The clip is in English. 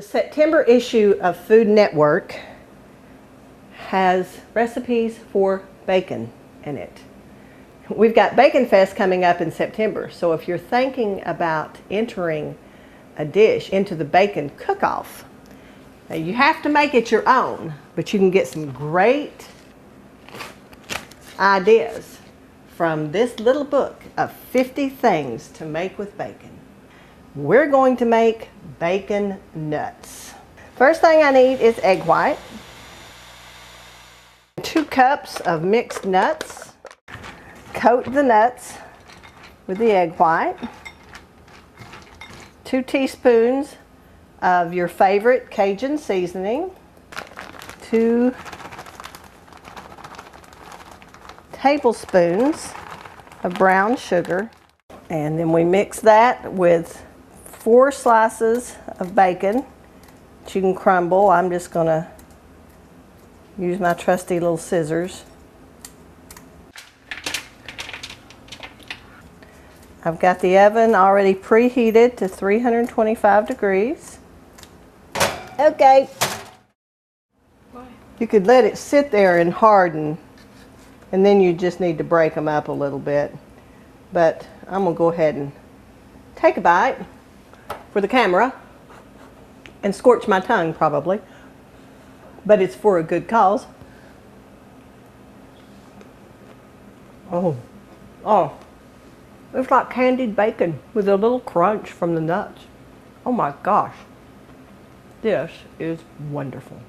September issue of Food Network has recipes for bacon in it. We've got Baconfest coming up in September, so if you're thinking about entering a dish into the bacon cook-off, you have to make it your own, but you can get some great ideas from this little book of 50 things to make with bacon. We're going to make bacon nuts. First thing I need is egg white, 2 cups of mixed nuts. Coat the nuts with the egg white, 2 teaspoons of your favorite Cajun seasoning, 2 tablespoons of brown sugar, and then we mix that with 4 slices of bacon that you can crumble. I'm just going to use my trusty little scissors. I've got the oven already preheated to 325 degrees. Okay. You could let it sit there and harden, and then you just need to break them up a little bit. But I'm going to go ahead and take a bite for the camera and scorch my tongue probably, but it's for a good cause. Oh, it's like candied bacon with a little crunch from the nuts. Oh my gosh, this is wonderful.